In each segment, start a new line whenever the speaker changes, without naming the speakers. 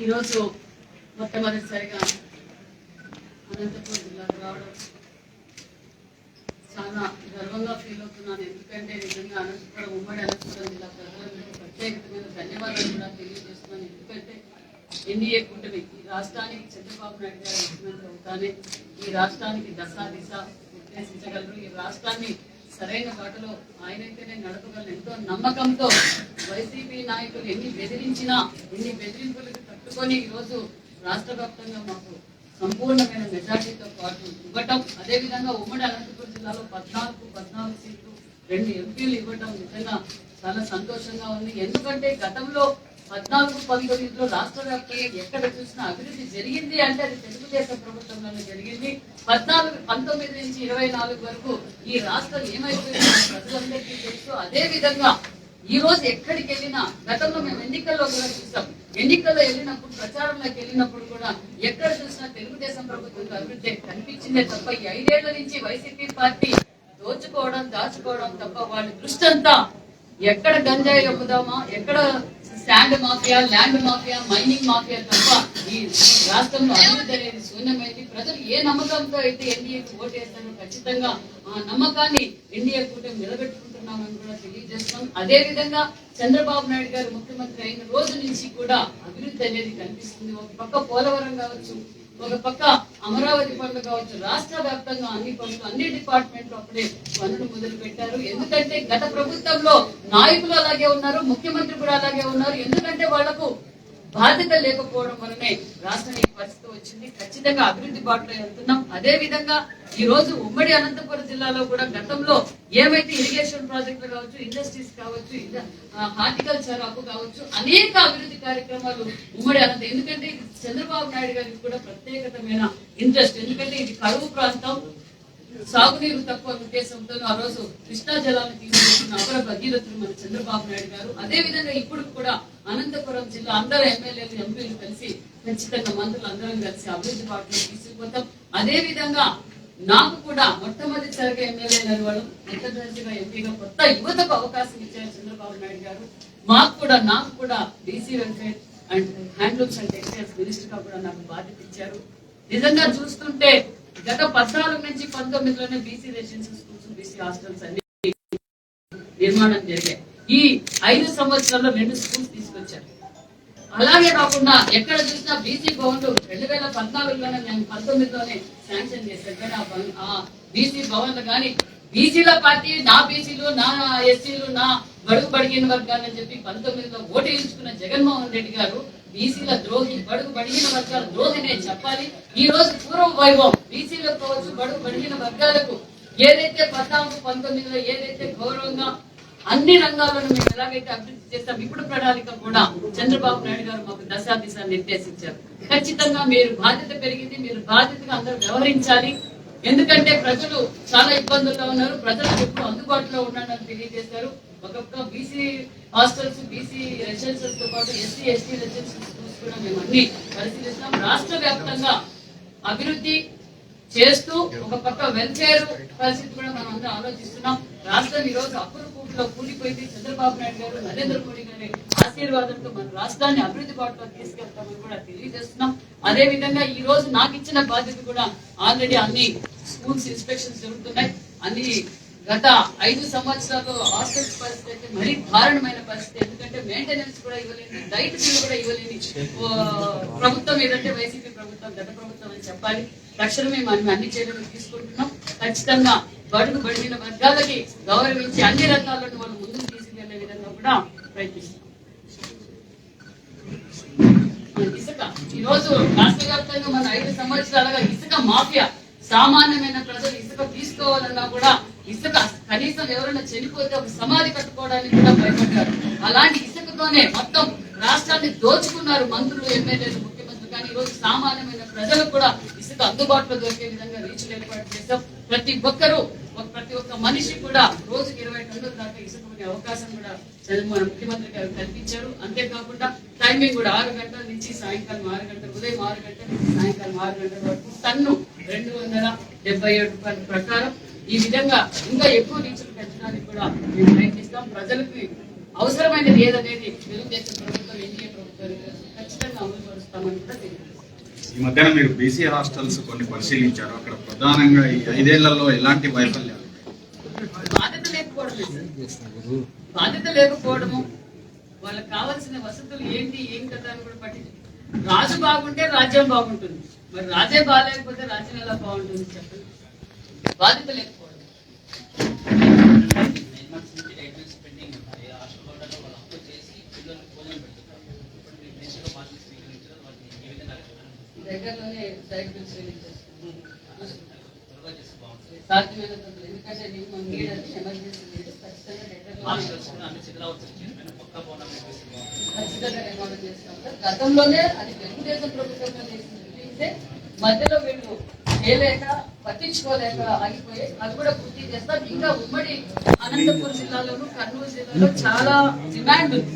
ఈరోజు మొట్టమొదటిసారిగా అనంతపురం జిల్లాకు రావడం చాలా గర్వంగా ఫీల్ అవుతున్నాను. ఎందుకంటే నిజంగా అనంతపురం ఉమ్మడి అనంతపురం జిల్లా ప్రజలందరికీ ప్రత్యేకమైన ధన్యవాదాలు కూడా తెలియజేస్తున్నాను. ఎందుకంటే ఎన్డీఏ కూటమి ఈ రాష్ట్రానికి చంద్రబాబు నాయుడు గారు ముఖ్యమంత్రి అవుతానే ఈ రాష్ట్రానికి దశా దిశ నిర్దేశించగలరు. ఈ రాష్ట్రాన్ని సరైన బాటలో ఆయనైతేనే నడపగలను ఎంతో నమ్మకంతో వైసీపీ నాయకులు ఎన్ని బెదిరించినా ఎన్ని బెదిరింపులకు తట్టుకొని ఈరోజు రాష్ట్ర వ్యాప్తంగా మాకు సంపూర్ణమైన మెజార్టీతో పాటు ఇవ్వటం, అదేవిధంగా ఉమ్మడి అనంతపురం జిల్లాలో 14 సీట్లు 2 ఎంపీలు ఇవ్వటం నిజంగా చాలా సంతోషంగా ఉంది. ఎందుకంటే గతంలో 14-19లో రాష్ట్ర వ్యాప్తంగా ఎక్కడ చూసినా అభివృద్ధి జరిగింది అంటే అది తెలుగుదేశం ప్రభుత్వంలోనే జరిగింది. 19 నుంచి 24 వరకు ఈ రాష్ట్రం ఏమైపోయిందో ప్రజలందరికీ తెలుసు. అదే విధంగా ఈ రోజు ఎక్కడికి వెళ్ళినా గతంలో మేము ఎన్నికల్లో కూడా చూసాం. ఎన్నికల్లో వెళ్ళినప్పుడు ప్రచారంలోకి వెళ్ళినప్పుడు కూడా ఎక్కడ చూసినా తెలుగుదేశం ప్రభుత్వం అభివృద్ధి కనిపించిందే తప్ప ఈ 5 ఏళ్ల నుంచి వైసీపీ పార్టీ దోచుకోవడం దాచుకోవడం తప్ప వాళ్ళ దృష్టి అంతా ఎక్కడ గంజాయి అమ్ముదామా, ఎక్కడ sand mafia, land mafia, mining mafia తప్ప ఈ రాష్ట్రంలో అభివృద్ధి అనేది శూన్యమైంది. ప్రజలు ఏ నమ్మకంతో అయితే ఎన్డీఏకి ఓటేస్తారో ఖచ్చితంగా ఆ నమ్మకాన్ని ఎన్డీఏ కూటమి నిలబెట్టుకుంటున్నామని కూడా తెలియజేస్తున్నాం. అదే విధంగా చంద్రబాబు నాయుడు గారు ముఖ్యమంత్రి అయిన రోజు నుంచి కూడా అభివృద్ధి అనేది కనిపిస్తుంది. ఒక పక్క పోలవరం కావచ్చు, ఒక పక్క అమరావతి పనులు కావచ్చు, రాష్ట్ర వ్యాప్తంగా అన్ని పనులు అన్ని డిపార్ట్మెంట్లు అప్పుడే పనులు మొదలు పెట్టారు. ఎందుకంటే గత ప్రభుత్వంలో నాయకులు అలాగే ఉన్నారు, ముఖ్యమంత్రి కూడా అలాగే ఉన్నారు. ఎందుకంటే వాళ్లకు బాధ్యత లేకపోవడం వల్లనే రాష్ట్రం ఈ పరిస్థితి వచ్చింది. ఖచ్చితంగా అభివృద్ధి బాటలో వెళ్తున్నాం. అదే విధంగా ఈ రోజు ఉమ్మడి అనంతపురం జిల్లాలో కూడా గతంలో ఏవైతే ఇరిగేషన్ ప్రాజెక్టులు కావచ్చు, ఇండస్ట్రీస్ కావచ్చు, హార్టికల్చర్ హబ్ కావచ్చు, అనేక అభివృద్ధి కార్యక్రమాలు ఉమ్మడి ఎందుకంటే చంద్రబాబు నాయుడు గారికి కూడా ప్రత్యేకమైన ఇంట్రెస్ట్. ఎందుకంటే ఇది కరువు ప్రాంతం, సాగునీరు తక్కువ ఉద్దేశంతో ఆ రోజు కృష్ణా జలాన్ని తీసుకొచ్చిన అపర భగీరథుడు మన చంద్రబాబు నాయుడు గారు. అదే విధంగా ఇప్పుడు కూడా అనంతపురం జిల్లా అందరూ ఎమ్మెల్యేలు ఎంపీలు కలిసి ఖచ్చితంగా మంత్రులు అందరం కలిసి అభివృద్ధి బాటలో తీసుకుపోతాం. అదే విధంగా నాకు కూడా మొట్టమొదటిసారిగా ఎమ్మెల్యే వాళ్ళు మొట్టమొదటిగా ఎంపీగా కొత్త యువతకు అవకాశం ఇచ్చారు చంద్రబాబు నాయుడు గారు. నాకు కూడా BC welfare and handlooms and textiles minister గా కూడా నాకు బాధ్యత ఇచ్చారు. నిజంగా చూస్తుంటే గత 14 నుంచి 19లోనే BC residential schools, BC hostels అన్ని నిర్మాణం జరిగాయి. ఈ 5 సంవత్సరాల్లో 2 స్కూల్స్ తీసుకొచ్చారు. అలాగే కాకుండా ఎక్కడ చూసినా బీసీ భవన్లు 2014లోనే మేము 19లోనే శాంక్షన్ చేశారు. కానీ ఆ బీసీ భవన్లు కానీ బీసీల పార్టీ నా బీసీలు, నా ఎస్సీలు, నా బడుగు బడిగిన వర్గాలు అని చెప్పి 19లో ఓటు వేయించుకున్న జగన్మోహన్ రెడ్డి గారు బీసీల ద్రోహి, బడుగు బడిగిన వర్గాల ద్రోహినే చెప్పాలి. ఈ రోజు పూర్వ వైభవం బీసీలకు కావచ్చు, బడుగు బడిగిన వర్గాలకు ఏదైతే 14-19లో ఏదైతే గౌరవంగా అన్ని రంగాలను మేము ఎలాగైతే అభివృద్ధి చేస్తాం, ఇప్పుడు ప్రణాళిక కూడా చంద్రబాబు నాయుడు గారు మాకు దశా దిశ నిర్దేశించారు. ఖచ్చితంగా మీరు బాధ్యత పెరిగింది, మీరు బాధ్యతగా అందరూ వ్యవహరించాలి. ఎందుకంటే ప్రజలు చాలా ఇబ్బందుల్లో ఉన్నారు, ప్రజలకు ఎప్పుడు అందుబాటులో ఉండాలని తెలియజేశారు. ఒక బీసీ హాస్టల్స్, బీసీ రెసిడెన్షియల్స్ తో పాటు ఎస్సీ ఎస్టీ రెసిడెన్షియల్ స్కూల్స్ కూడా మేము అన్ని పరిశీలిస్తాం. రాష్ట్ర వ్యాప్తంగా అభివృద్ధి చేస్తూ ఒక పక్క వెల్ఫేర్ పరిస్థితి కూడా మనం అందరం ఆలోచిస్తున్నాం. రాష్ట్రం ఈ రోజు అప్పుల కూట్లో కూలిపోయింది. చంద్రబాబు నాయుడు గారు, నరేంద్ర మోడీ గారి ఆశీర్వాదంతో మన రాష్ట్రాన్ని అభివృద్ధి బాటలో తీసుకెళ్తామని కూడా తెలియజేస్తున్నాం. అదే విధంగా ఈ రోజు నాకు ఇచ్చిన బాధ్యత కూడా ఆల్రెడీ అన్ని స్కూల్స్ ఇన్స్పెక్షన్స్ జరుగుతున్నాయి. అన్ని గత 5 సంవత్సరాల్లో హాస్టల్స్ పరిస్థితి అయితే మరీ దారుణమైన పరిస్థితి. ఎందుకంటే మెయింటెనెన్స్ కూడా ఇవ్వలేని, డైట్ బిల్ కూడా ఇవ్వలేని ప్రభుత్వం ఏదంటే వైసీపీ ప్రభుత్వం, గత ప్రభుత్వం అని చెప్పాలి. తక్షణమే మనం అన్ని చర్యలు తీసుకుంటున్నాం. ఖచ్చితంగా బడుగు బడిగిన వర్గాలకి గౌరవించి అన్ని రంగాలను మనం ముందుకు తీసుకెళ్లే విధంగా కూడా ప్రయత్నిస్తాం. ఇసుక ఈ రోజు రాష్ట్ర వ్యాప్తంగా మన 5 సంవత్సరాలుగా ఇసుక మాఫియా, సామాన్యమైన ప్రజలు ఇసుక తీసుకోవాలన్నా కూడా ఇసుక కనీసం ఎవరైనా చనిపోతే ఒక సమాధి కట్టుకోవడానికి కూడా భయపడ్డారు. అలాంటి ఇసుకతోనే మొత్తం రాష్ట్రాన్ని దోచుకున్నారు మంత్రులు, ఎమ్మెల్యేలు, ముఖ్యమంత్రులు. కానీ ఈ రోజు సామాన్యమైన ప్రజలకు కూడా ఇసుక అందుబాటులో దొరికే విధంగా రీచ్లు ఏర్పాటు చేస్తాం. ప్రతి ఒక్క మనిషి కూడా రోజుకి 20 టన్నుల దాకా ఇసుక కొనే అవకాశం కూడా మన ముఖ్యమంత్రి గారు కల్పించారు. అంతేకాకుండా టైమింగ్ కూడా 6 గంటల నుంచి సాయంకాలం 6 గంటలు, ఉదయం 6 గంటల నుంచి సాయంకాలం 6 గంటల వరకు టన్ను 277 రూపాయల ప్రకారం ఈ విధంగా ఇంకా ఎక్కువ రీచ్లు పెంచడానికి కూడా మేము ప్రయత్నిస్తాం. ప్రజలకు అవసరమైనది ఏదనేది తెలుగుదేశం ప్రభుత్వం, ఎన్డీఏ ప్రభుత్వం ఖచ్చితంగా అమలు పరుస్తుంది. చేస్తామని కూడా తెలియదు.
ఈ మధ్యన మీరు బీసీ హాస్టల్స్ కొన్ని పరిశీలించారు. అక్కడ ప్రధానంగా ఈ 5 ఏళ్లలో ఎలాంటి వైఫల్యాలు?
బాధ్యత లేకపోవడము, వాళ్ళకి కావాల్సిన వసతులు ఏంటి ఏం కదా అని కూడా పట్టించు. రాజు బాగుంటే రాజ్యం బాగుంటుంది, మరి రాజే బాగాలేకపోతే రాజ్యం ఎలా బాగుంటుంది చెప్పండి. బాధ్యత లేకపోవడం. దగ్గరలోనే డయాగ్నోస్ సాధ్యమైనంత, ఎందుకంటే నీడ్ అది ఎమర్జెన్సీ నీడ్, ఖచ్చితంగా ఖచ్చితంగా నిర్మాణం చేస్తాం. గతంలోనే అది తెలుగుదేశం ప్రభుత్వంలో చేసింది, మధ్యలో వీళ్ళు చేయలేక పట్టించుకోలేక ఆగిపోయి అది కూడా పూర్తి చేస్తాం. ఇంకా ఉమ్మడి అనంతపురం జిల్లాలోను కర్నూలు జిల్లాలో చాలా డిమాండ్ ఉంది.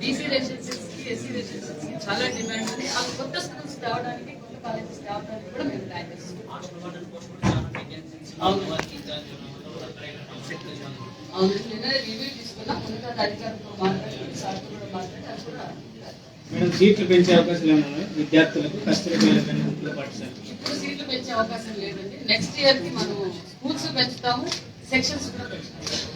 బీసీ రెసిడెన్సీస్ కి, ఎస్సీ రెసిడెన్సీస్ కి చాలా డిమాండ్ ఉంది. ఆ కొత్త స్కూల్స్ తేవడానికి, కొత్త కాలేజెస్ తేవడానికి కూడా మేము ప్లాన్ చేస్తున్నాం. అవును, నిన్న రివ్యూ తీసుకున్నాం. ఉన్నత అధికారులతో మాట్లాడి, సార్తో కూడా మాట్లాడి అది కూడా
మేడం సీట్లు పెంచే అవకాశాలు ఏమన్నా విద్యార్థులకు పాఠశాల?
ఇప్పుడు సీట్లు పెంచే అవకాశం లేదండి. నెక్స్ట్ ఇయర్ కి మనం స్కూల్స్ పెంచుతాము, సెక్షన్స్ కూడా పెంచుతాము.